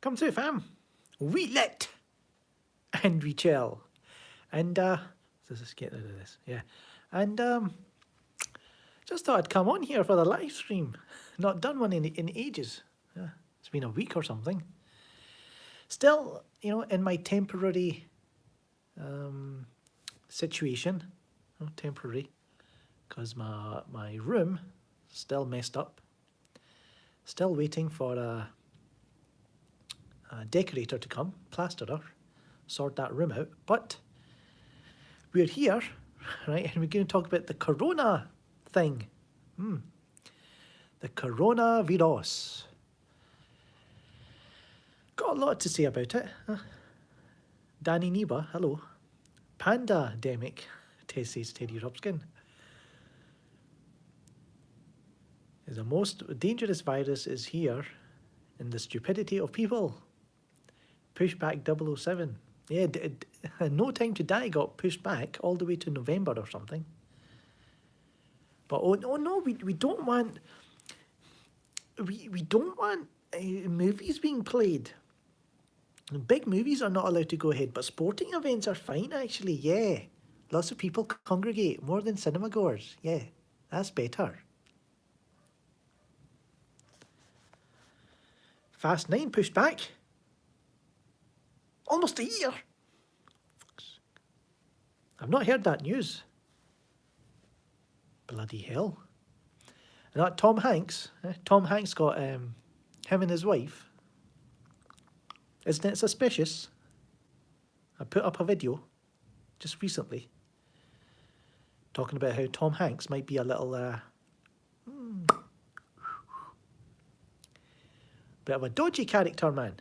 Come through, fam. We lit and we chill. And let's just get rid of this. Yeah. And just thought I'd come on here for the live stream. Not done one in ages. It's been a week or something. Still, in my temporary situation. Temporary. Because my room still messed up. Still waiting for a decorator to come, plasterer, sort that room out. But we're here, right? And we're going to talk about the corona thing. The coronavirus. Got a lot to say about it. Danny Neba, hello. Pandemic, says Teddy Rupskin. The most dangerous virus is here in the stupidity of people. Pushback 007. Yeah, No Time to Die got pushed back all the way to November or something. But oh no, we don't want we don't want movies being played. Big movies are not allowed to go ahead, but sporting events are fine actually. Yeah, lots of people congregate more than cinema goers. Yeah, that's better. Fast 9 pushed back. Almost a year. I've not heard that news. Bloody hell. And that Tom Hanks. Tom Hanks got him and his wife. Isn't it suspicious? I put up a video just recently talking about how Tom Hanks might be a little bit of a dodgy character, man.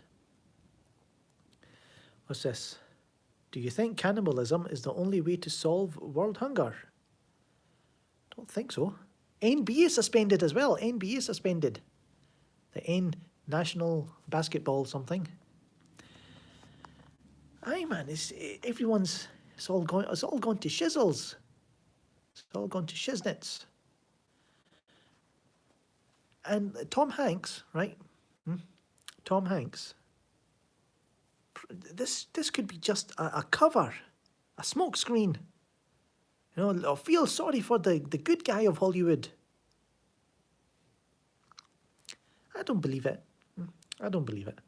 What's this? Do you think cannibalism is the only way to solve world hunger? Don't think so. NBA suspended as well. NBA suspended. The National Basketball something. Aye, man, it's all gone to shizzles. It's all gone to shiznits. And Tom Hanks, right? Tom Hanks. This could be just a cover, a smoke screen. I feel sorry for the good guy of Hollywood. I don't believe it. I don't believe it.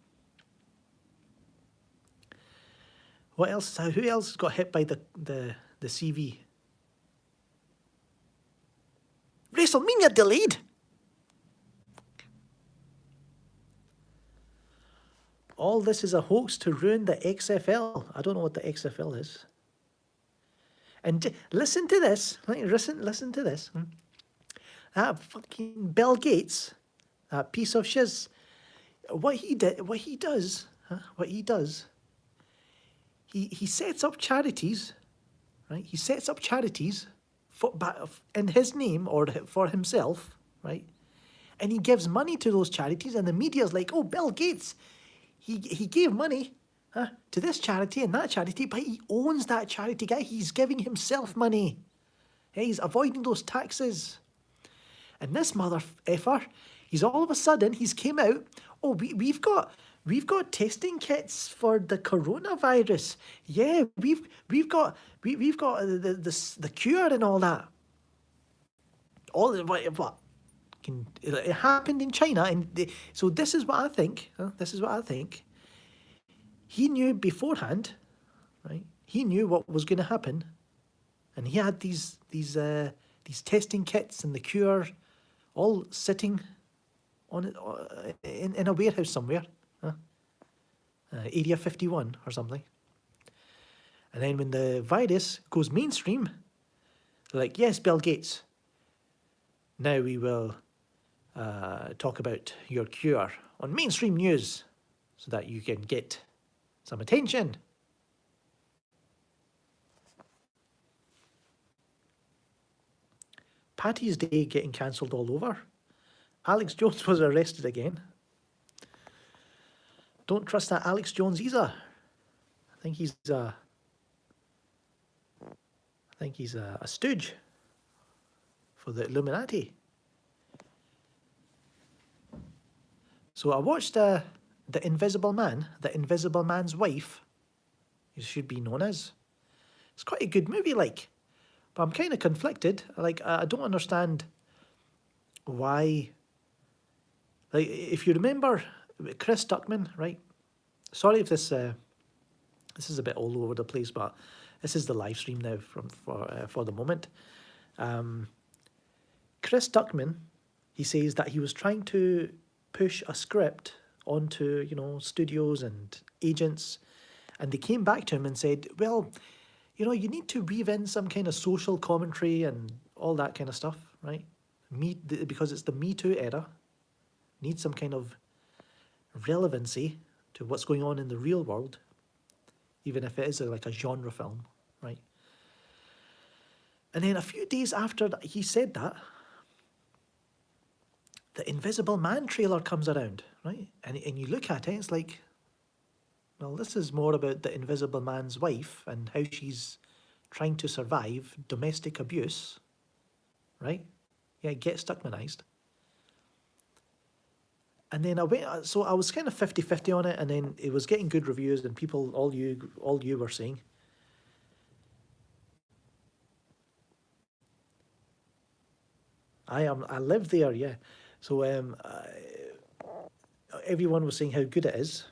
What else? Who else got hit by the CV? WrestleMania delayed. All this is a hoax to ruin the XFL. I don't know what the XFL is. And listen to this. Listen to this. That fucking Bill Gates, that piece of shiz. What he does. He sets up charities, right? He sets up charities in his name or for himself, right? And he gives money to those charities, and the media's like, "Oh, Bill Gates, he gave money to this charity and that charity, but he owns that charity, guy. He's giving himself money. Yeah, he's avoiding those taxes." And this mother effer, he's all of a sudden he's came out. Oh, we've got testing kits for the coronavirus. Yeah, we've got the cure and all that. All what? It happened in China, and so this is what I think. This is what I think. He knew beforehand, right? He knew what was going to happen, and he had these testing kits and the cure, all sitting on it in a warehouse somewhere, Area 51 or something. And then when the virus goes mainstream, they're like, "Yes, Bill Gates. Now we will talk about your cure on mainstream news so that you can get some attention." Patty's Day getting cancelled all over. Alex Jones was arrested again. Don't trust that Alex Jones either. I think he's a stooge for the Illuminati. So I watched the Invisible Man, the Invisible Man's wife, it should be known as. It's quite a good movie, like, but I'm kind of conflicted. Like, I don't understand why. Like, if you remember Chris Duckman, right? Sorry if this is a bit all over the place, but this is the live stream now for the moment. Chris Duckman, he says that he was trying to push a script onto, studios and agents, and they came back to him and said, well, you need to weave in some kind of social commentary and all that kind of stuff, right? Because it's the Me Too era. Need some kind of relevancy to what's going on in the real world, even if it is like a genre film, right? And then a few days after he said that, the Invisible Man trailer comes around, right? And you look at it, it's like, well, this is more about the Invisible Man's wife and how she's trying to survive domestic abuse, right? Yeah, get Stuckmanized. And then I was kind of 50-50 on it, and then it was getting good reviews, and people, all you were saying. I live there, yeah. So everyone was saying how good it is.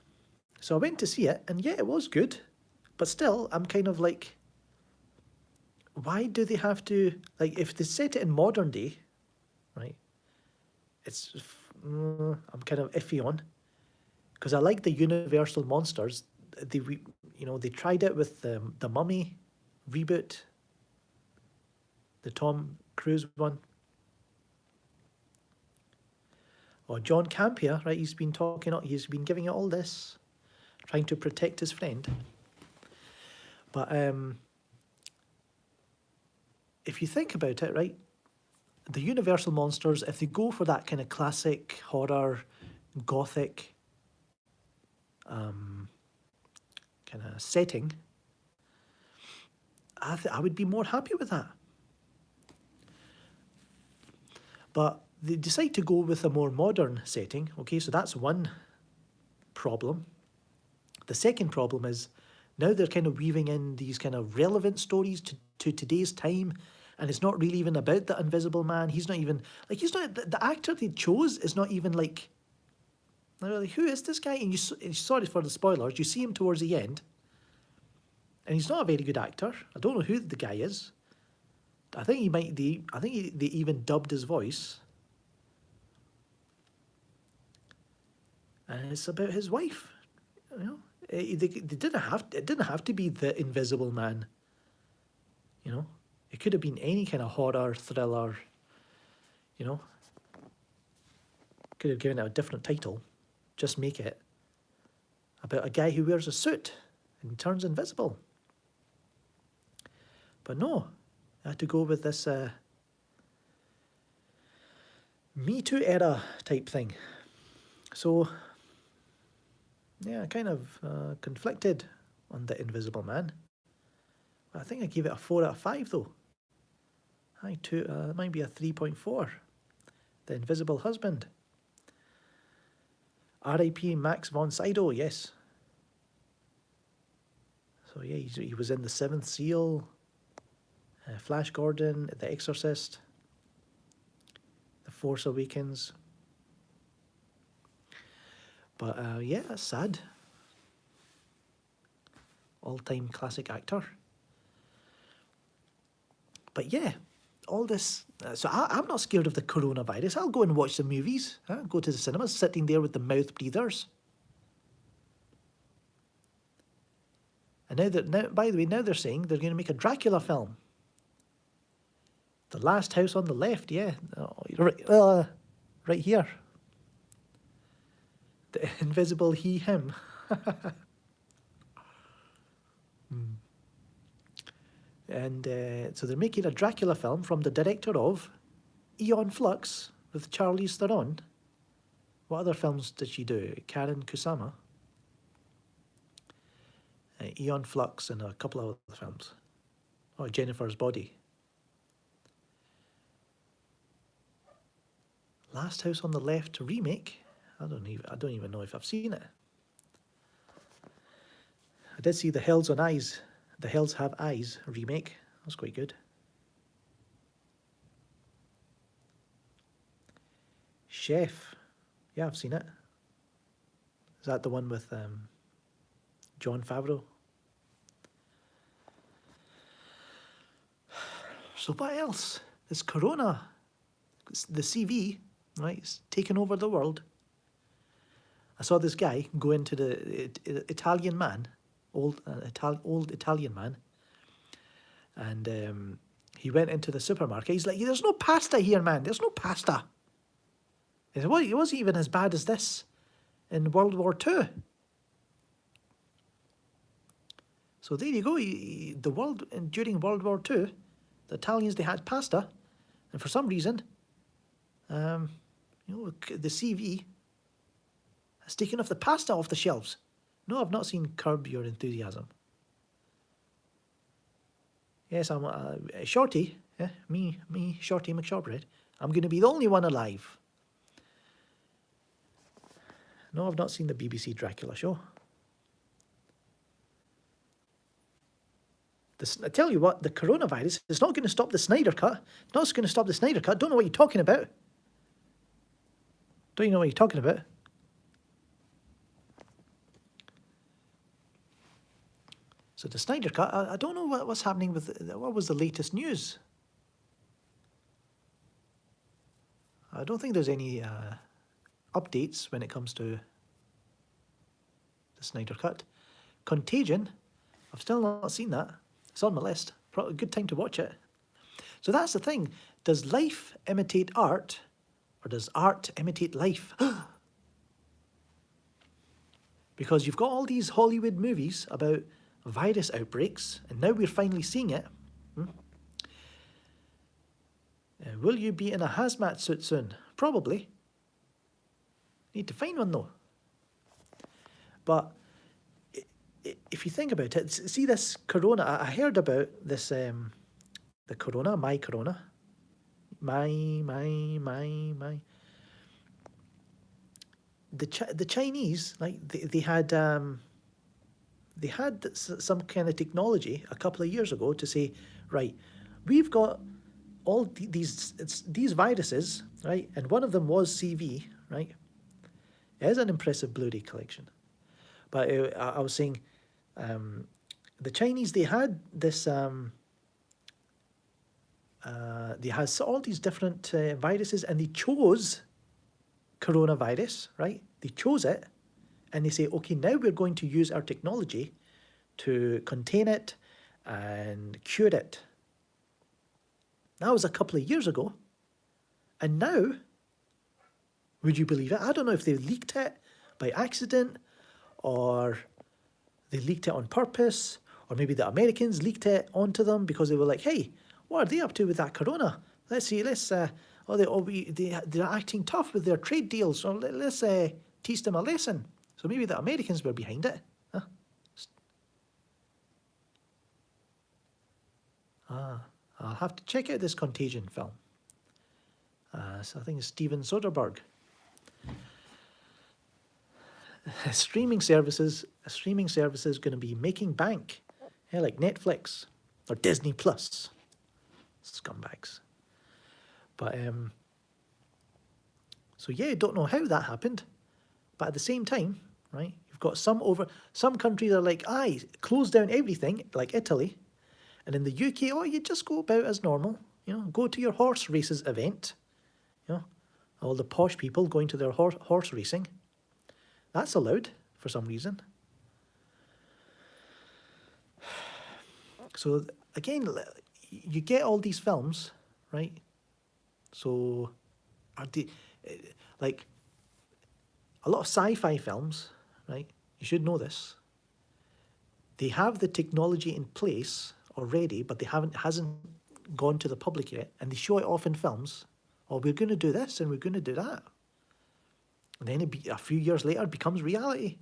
So I went to see it, and yeah, it was good. But still, I'm kind of like, why do they have to, like, if they set it in modern day, right? I'm kind of iffy on, because I like the Universal monsters. They tried it with the Mummy reboot, the Tom Cruise one. Or John Campea, right? He's been giving it all this, trying to protect his friend. But if you think about it, right, the Universal monsters, if they go for that kind of classic horror, gothic kind of setting, I would be more happy with that. But they decide to go with a more modern setting. Okay, so that's one problem. The second problem is now they're kind of weaving in these kind of relevant stories to today's time, and it's not really even about the Invisible Man. He's not even, like, the actor they chose is not even like, they're like, who is this guy? And sorry for the spoilers, you see him towards the end, and he's not a very good actor. I don't know who the guy is. I think they even dubbed his voice. And it's about his wife, It didn't have to be the Invisible Man, It could have been any kind of horror, thriller, Could have given it a different title. Just make it about a guy who wears a suit and turns invisible. But no, I had to go with this Me Too era type thing. So, yeah, kind of conflicted on The Invisible Man. I think I gave it a 4 out of 5 though. It might be a 3.4. The Invisible Husband. R.I.P. Max von Sydow, yes. So yeah, he was in The Seventh Seal, Flash Gordon, The Exorcist, The Force Awakens. But yeah, that's sad. All-time classic actor. But yeah, all this. So I'm not scared of the coronavirus. I'll go and watch the movies. I'll go to the cinemas, sitting there with the mouth breathers. And by the way, now they're saying they're going to make a Dracula film. The Last House on the Left, yeah. Right here. The Invisible He, Him. And so they're making a Dracula film from the director of Aeon Flux with Charlize Theron. What other films did she do? Karen Kusama. Aeon Flux and a couple of other films. Oh, Jennifer's Body. Last House on the Left remake. I don't even know if I've seen it. I did see The Hells on Eyes. The Hells Have Eyes remake. That was quite good. Chef. Yeah, I've seen it. Is that the one with Jon Favreau? So what else? This Corona, the CV, right, it's taken over the world. I saw this guy go into the Italian man, old Italian man, and he went into the supermarket. He's like, "There's no pasta here, man. There's no pasta." He said, "Well, it wasn't even as bad as this in World War II." So there you go. The world during World War II, the Italians, they had pasta, and for some reason, the CV has taken off the pasta off the shelves. No, I've not seen Curb Your Enthusiasm. Yes, I'm Shorty. Yeah, me, Shorty McShortbread. I'm going to be the only one alive. No, I've not seen the BBC Dracula show. I tell you what, the coronavirus is not going to stop the Snyder Cut. It's not going to stop the Snyder Cut. Don't know what you're talking about. Don't you know what you're talking about? So the Snyder Cut, I don't know what's happening with, what was the latest news? I don't think there's any updates when it comes to the Snyder Cut. Contagion, I've still not seen that. It's on my list. Probably a good time to watch it. So that's the thing. Does life imitate art, or does art imitate life? Because you've got all these Hollywood movies about virus outbreaks, and now we're finally seeing it. Will you be in a hazmat suit soon? Probably. Need to find one though. But if you think about it, see this corona, I heard about this, the corona, my corona. The Chinese, like, they had some kind of technology a couple of years ago to say, right, we've got all these viruses, right, and one of them was CV, right. It is an impressive Blu-ray collection, but I was saying, the Chinese, they had this, they had all these different viruses, and they chose coronavirus, right? They chose it, and they say, okay, now we're going to use our technology to contain it and cure it. That was a couple of years ago. And now, would you believe it? I don't know if they leaked it by accident, or they leaked it on purpose, or maybe the Americans leaked it onto them because they were like, hey, what are they up to with that corona? Let's see, they're acting tough with their trade deals, so let's teach them a lesson. So maybe the Americans were behind it. Huh? I'll have to check out this Contagion film. So I think it's Steven Soderbergh. Streaming services going to be making bank, like Netflix or Disney Plus. Scumbags. But so yeah, don't know how that happened, but at the same time, right? You've got some countries are like, aye, close down everything, like Italy, and in the UK, oh, you just go about as normal. Go to your horse races event. All the posh people going to their horse racing. That's allowed for some reason. So again, you get all these films, right? So are they, like, a lot of sci-fi films, right? You should know this. They have the technology in place already, but hasn't gone to the public yet, and they show it off in films. Oh, we're going to do this and we're going to do that. And then a few years later, it becomes reality.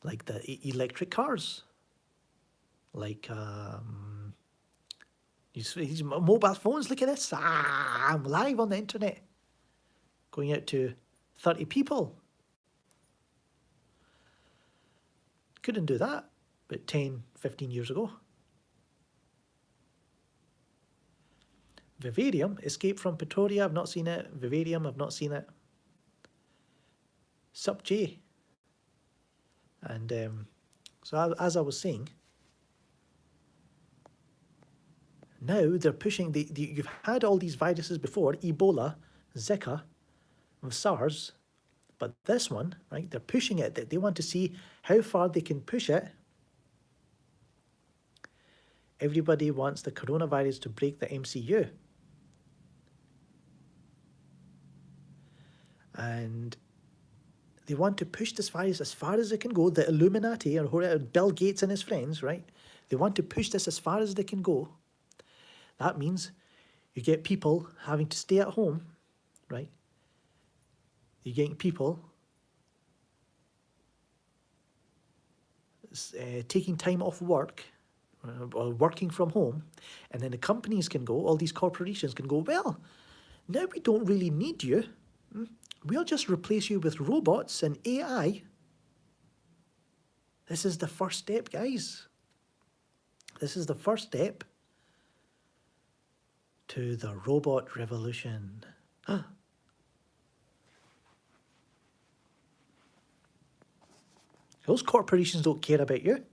Like the electric cars. Like these mobile phones. Look at this. I'm live on the internet. Going out to 30 people. Couldn't do that about 10, 15 years ago. Vivarium, Escape from Pretoria, I've not seen it. Vivarium, I've not seen it. Sup J. And so as I was saying, now they're pushing, you've had all these viruses before, Ebola, Zika, SARS, but this one, right, they're pushing it. They want to see how far they can push it. Everybody wants the coronavirus to break the MCU. And they want to push this virus as far as it can go. The Illuminati, or Bill Gates and his friends, right? They want to push this as far as they can go. That means you get people having to stay at home, right? You're getting people taking time off work or working from home, and then the companies can go, all these corporations can go, well, now we don't really need you. We'll just replace you with robots and AI. This is the first step, guys. This is the first step to the robot revolution. Those corporations don't care about you.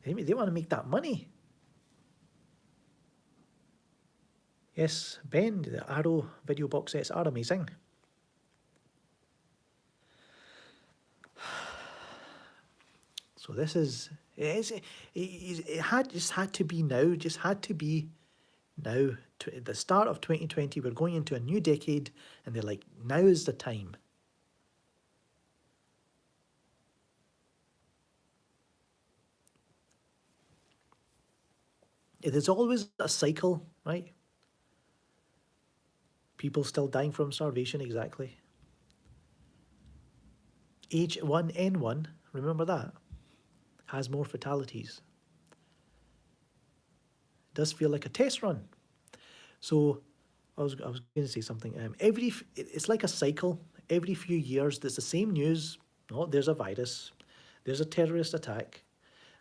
They want to make that money. Yes, Ben, the Arrow video box sets are amazing. So this is, it had to be now, just had to be now. At the start of 2020, we're going into a new decade, and they're like, now is the time. It is always a cycle, right? People still dying from starvation, exactly. H1N1, remember that? Has more fatalities. It does feel like a test run. So I was going to say something. It's like a cycle. Every few years, there's the same news. Oh, there's a virus. There's a terrorist attack.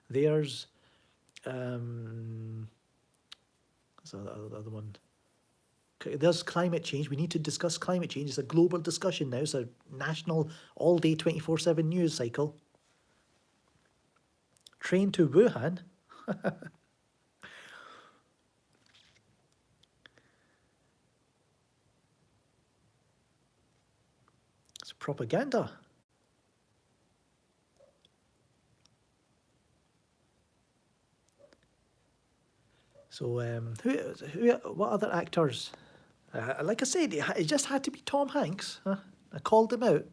There's so the other one. There's climate change. We need to discuss climate change. It's a global discussion now. It's a national, all-day, 24/7 news cycle. Train to Wuhan. It's propaganda. So, what other actors? Like I said, it just had to be Tom Hanks. I called him out,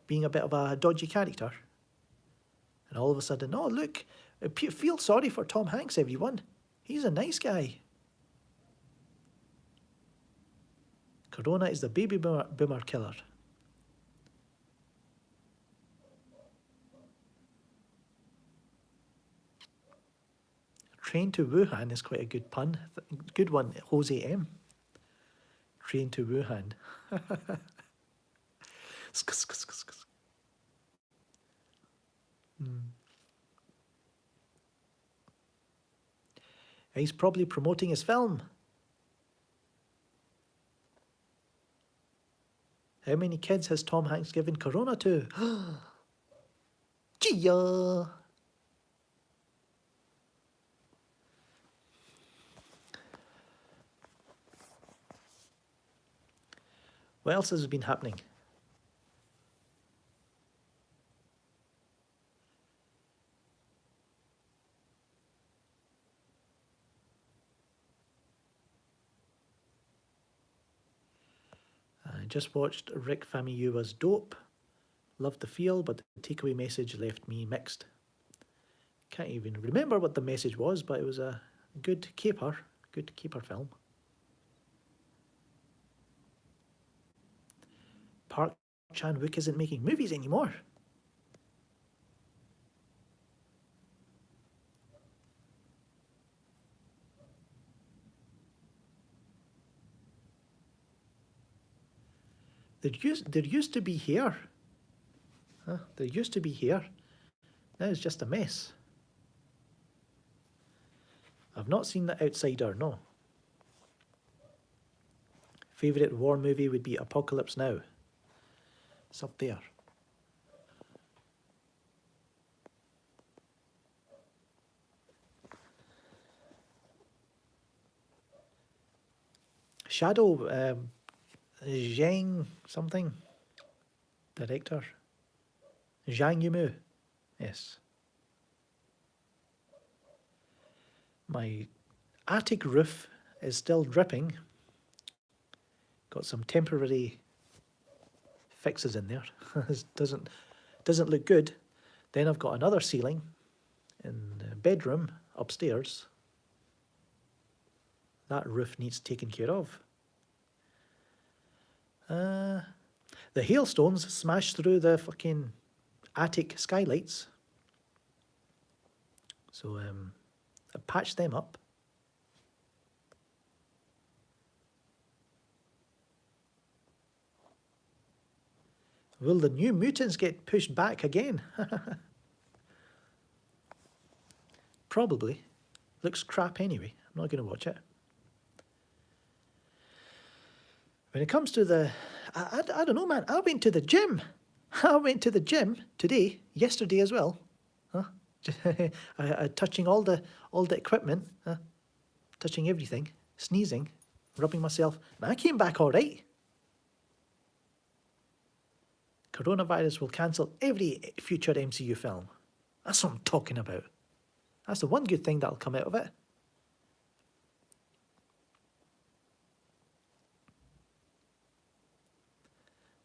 being a bit of a dodgy character. And all of a sudden, oh, look, feel sorry for Tom Hanks, everyone. He's a nice guy. Corona is the baby boomer killer. Train to Wuhan is quite a good pun. Good one, Jose M. Train to Wuhan. He's probably promoting his film. How many kids has Tom Hanks given Corona to? Gia! What else has been happening? I just watched Rick Famuyiwa's Dope. Loved the feel, but the takeaway message left me mixed. Can't even remember what the message was, but it was a good caper film. Park Chan-wook isn't making movies anymore. There used to be here. There used to be here Now it's just a mess. I've not seen The Outsider, no. Favourite war movie would be Apocalypse Now. It's up there. Shadow, Zhang something, director. Zhang Yimou, yes. My attic roof is still dripping. Got some temporary fixes in there. It doesn't look good. Then I've got another ceiling in the bedroom upstairs. That roof needs taken care of. The hailstones smashed through the fucking attic skylights. So I patched them up. Will the New Mutants get pushed back again? Probably. Looks crap anyway. I'm not going to watch it. When it comes to the... I don't know, man. I went to the gym. I went to the gym today, yesterday as well. Huh? Touching all the equipment. Touching everything. Sneezing. Rubbing myself. And I came back all right. Coronavirus will cancel every future MCU film. That's what I'm talking about. That's the one good thing that'll come out of it.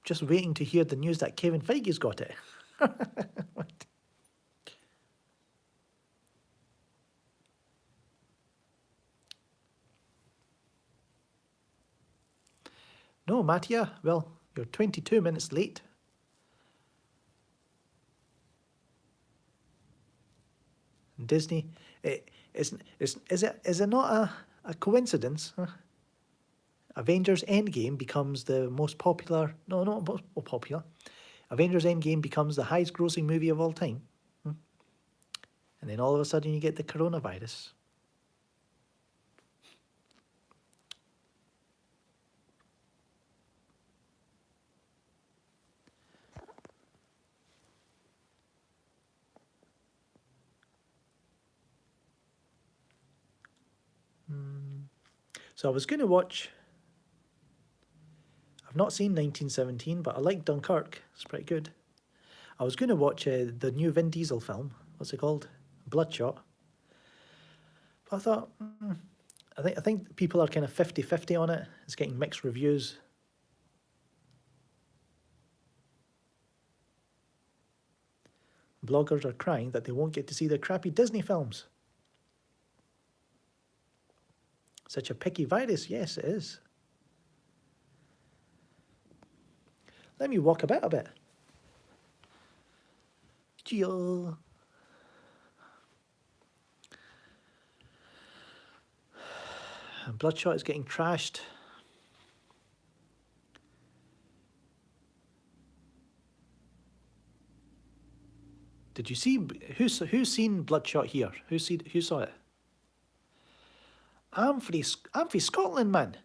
Just waiting to hear the news that Kevin Feige's got it. What? No, Mattia, well, you're 22 minutes late. Disney, is it not a coincidence? Huh? Avengers Endgame becomes the most popular... No, not most popular. Avengers Endgame becomes the highest grossing movie of all time. And then all of a sudden you get the coronavirus. So I was going to watch... I've not seen 1917, but I like Dunkirk. It's pretty good. I was going to watch the new Vin Diesel film. What's it called? Bloodshot. But I thought, I think people are kind of 50-50 on it. It's getting mixed reviews. Bloggers are crying that they won't get to see their crappy Disney films. Such a picky virus. Yes, it is. Let me walk about a bit. Gio. Bloodshot is getting trashed. Did you see who's seen Bloodshot here? Who saw it? I'm from Scotland, man.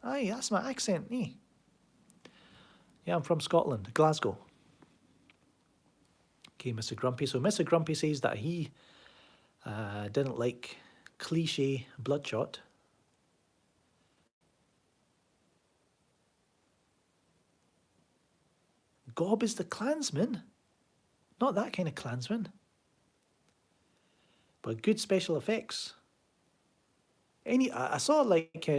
Aye, that's my accent, eh? Yeah, I'm from Scotland, Glasgow. Okay, Mr. Grumpy. So Mr. Grumpy says that he didn't like cliche Bloodshot. Gob is the Klansman? Not that kind of Klansman. But good special effects. I saw like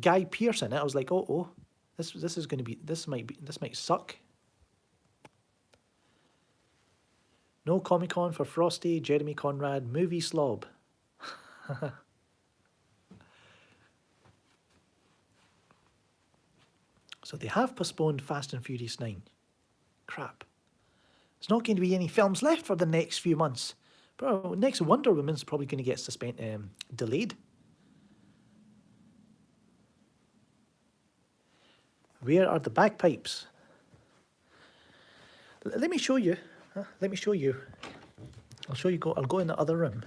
Guy Pearce in it. I was like, oh, this is going to be this might suck. No Comic-Con for Frosty, Jeremy Conrad, movie slob. So they have postponed Fast and Furious 9. Crap. There's not going to be any films left for the next few months. Bro, next Wonder Woman's probably going to get delayed. Where are the bagpipes? Let me show you. Let me show you. I'll show you. I'll go in the other room.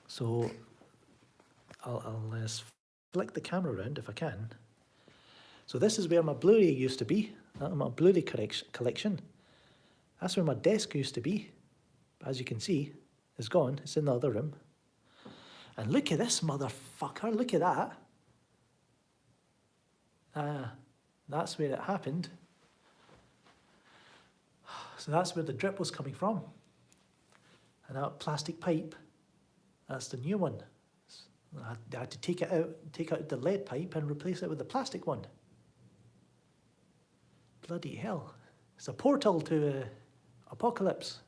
So I'll flick the camera around if I can. So this is where my Blu-ray used to be, my Blu-ray collection. That's where my desk used to be. But as you can see, it's gone. It's in the other room. And look at this motherfucker. Look at that. That's where it happened. So that's where the drip was coming from. And that plastic pipe, that's the new one. I had to take out the lead pipe and replace it with the plastic one. Bloody hell. It's a portal to apocalypse.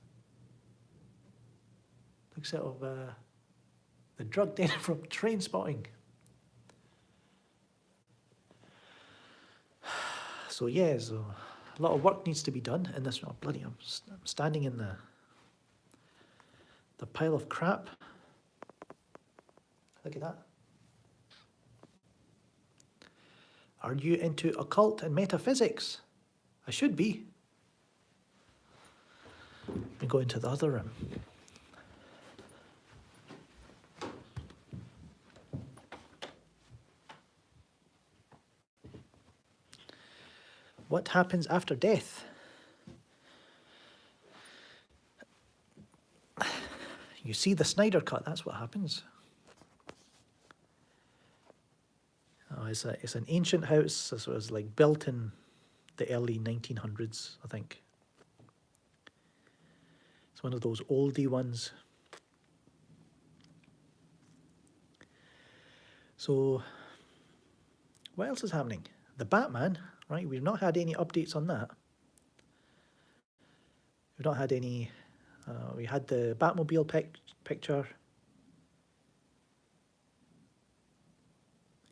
Looks out of the drug den from Trainspotting. So yeah, so a lot of work needs to be done in this. Oh, bloody, I'm standing in the pile of crap. Look at that. Are you into occult and metaphysics? I should be. Let me go into the other room. What happens after death? You see the Snyder Cut, that's what happens. Oh, it's an ancient house. It was like built in the early 1900s, I think. It's one of those oldie ones. So, what else is happening? The Batman, right? We've not had any updates on that. We've not had any. We had the Batmobile picture.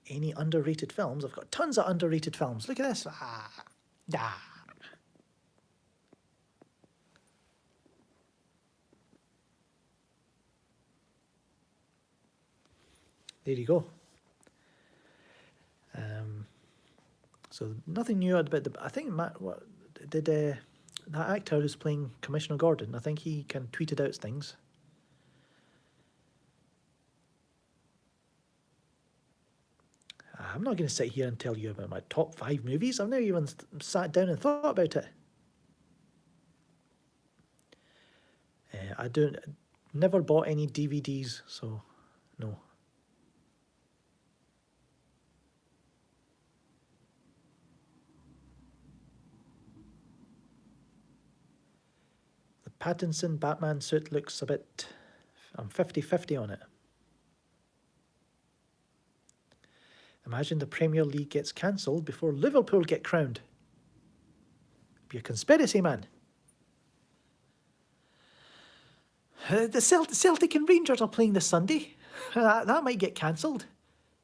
Any underrated films? I've got tons of underrated films. Look at this. There you go. So nothing new about the. I think that actor who's playing Commissioner Gordon, I think he can tweeted out things. I'm not going to sit here and tell you about my top 5 movies. I've never even sat down and thought about it. I never bought any DVDs, so no. The Pattinson Batman suit looks a bit. I'm 50-50 on it. Imagine the Premier League gets cancelled before Liverpool get crowned. Be a conspiracy, man. The Celtic and Rangers are playing this Sunday. That might get cancelled.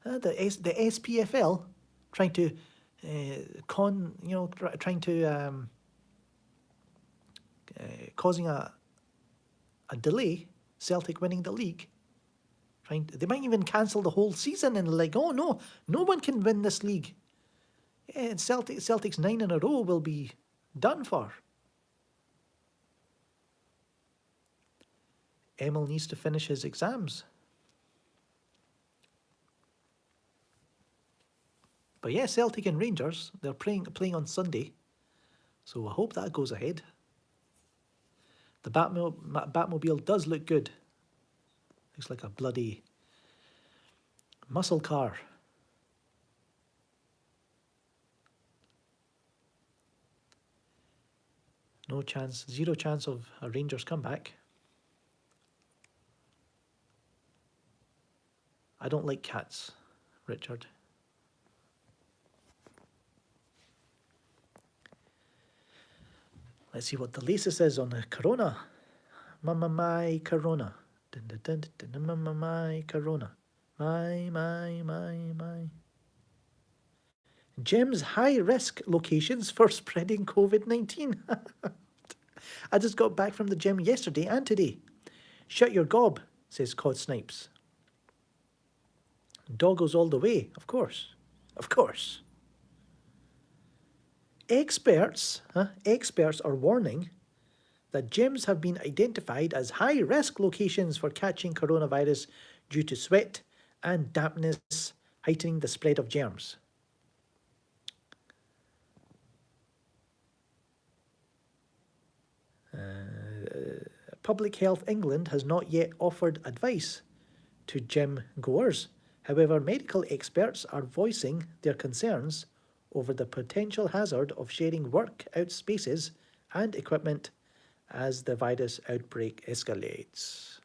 The SPFL trying to causing a delay. Celtic winning the league. They might even cancel the whole season and like, oh no, no one can win this league. Yeah, and Celtic's 9 in a row will be done for. Emil needs to finish his exams. But yeah, Celtic and Rangers, they're playing on Sunday. So I hope that goes ahead. The Batmobile does look good. Looks like a bloody muscle car. No chance, 0 chance of a Rangers comeback. I don't like cats, Richard. Let's see what the latest is on the corona. My corona. Dun, dun, dun, dun, dun, my corona. My. Gym's high-risk locations for spreading COVID-19. I just got back from the gym yesterday and today. Shut your gob, says Cod Snipes. Doggos all the way, of course. Of course. Experts are warning that gyms have been identified as high-risk locations for catching coronavirus due to sweat and dampness heightening the spread of germs. Public Health England has not yet offered advice to gym goers. However, medical experts are voicing their concerns over the potential hazard of sharing workout spaces and equipment as the virus outbreak escalates.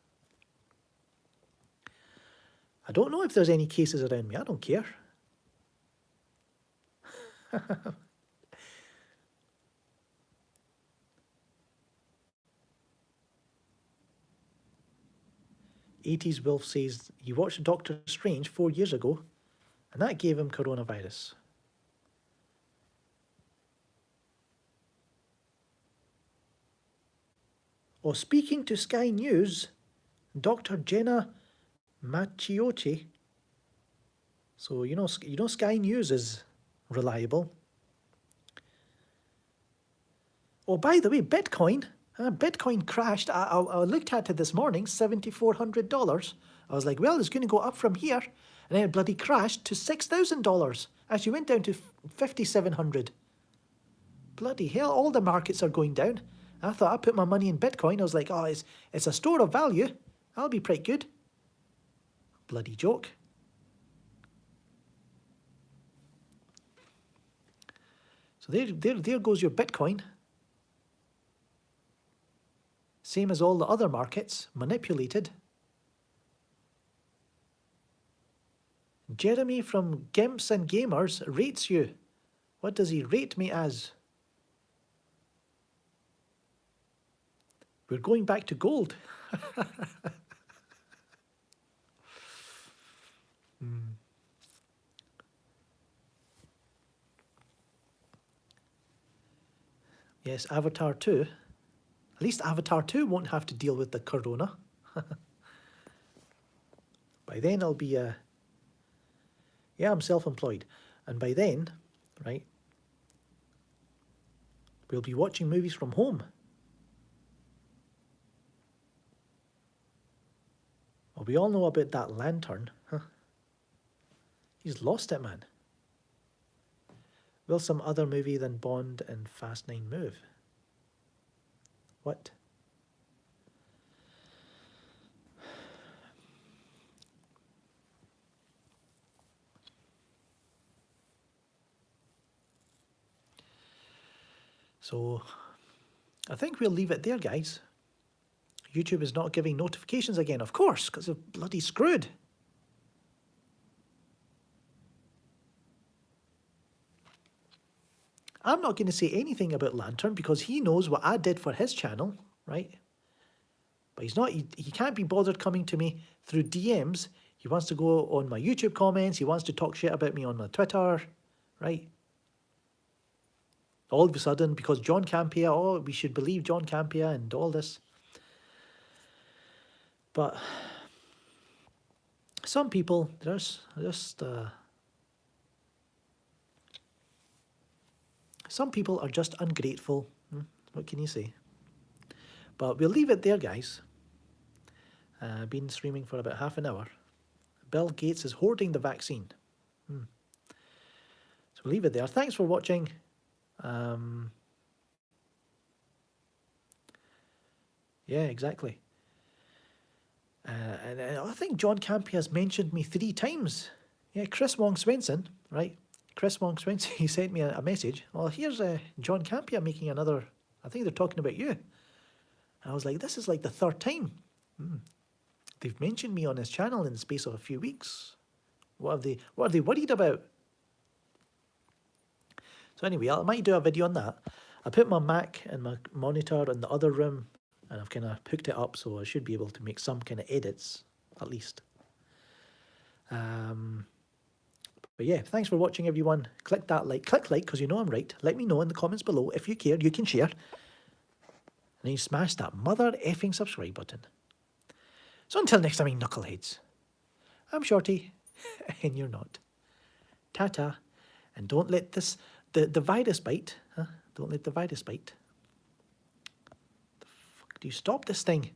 I don't know if there's any cases around me. I don't care. '80s Wolf says he watched Doctor Strange 4 years ago, and that gave him coronavirus. Or speaking to Sky News, Dr. Jenna Macchiocci. So you know Sky News is reliable. Oh, by the way, Bitcoin. Bitcoin crashed. I looked at it this morning, $7,400. I was like, well, it's going to go up from here. And then it bloody crashed to $6,000. Actually went down to $5,700. Bloody hell, all the markets are going down. I thought I put my money in Bitcoin. I was like, oh, it's a store of value. I'll be pretty good. Bloody joke. So there goes your Bitcoin. Same as all the other markets, manipulated. Jeremy from Gimps and Gamers rates you. What does he rate me as? We're going back to gold. Yes, Avatar 2. At least Avatar 2 won't have to deal with the corona. By then I'll be, yeah, I'm self-employed. And by then, right, we'll be watching movies from home. Well, we all know about that lantern. Huh? He's lost it, man. Will some other movie than Bond and Fast 9 move? What? So, I think we'll leave it there, guys. YouTube is not giving notifications again, of course, because they're bloody screwed. I'm not going to say anything about Lantern because he knows what I did for his channel, right? But he's not, he can't be bothered coming to me through DMs. He wants to go on my YouTube comments. He wants to talk shit about me on my Twitter, right? All of a sudden, because John Campea, oh, we should believe John Campea and all this. But some people, there's just... some people are just ungrateful. What can you say? But we'll leave it there, guys. Been streaming for about half an hour. Bill Gates is hoarding the vaccine. So we'll leave it there. Thanks for watching. Yeah, exactly. And I think John Campea has mentioned me 3 times. Yeah, Chris Wong Swenson, right? Chris Wong Swenson, he sent me a message. Well, here's John Campea making another, I think they're talking about you. And I was like, this is like the 3rd time. They've mentioned me on his channel in the space of a few weeks. What are they worried about? So anyway, I might do a video on that. I put my Mac and my monitor in the other room and I've kind of hooked it up so I should be able to make some kind of edits, at least. But yeah, thanks for watching, everyone. Click that like. Click like, because you know I'm right. Let me know in the comments below. If you care, you can share. And then you smash that mother effing subscribe button. So until next time, knuckleheads. I'm Shorty, and you're not. Ta-ta. And don't let this, the virus bite, huh? Don't let the virus bite. The fuck do you stop this thing?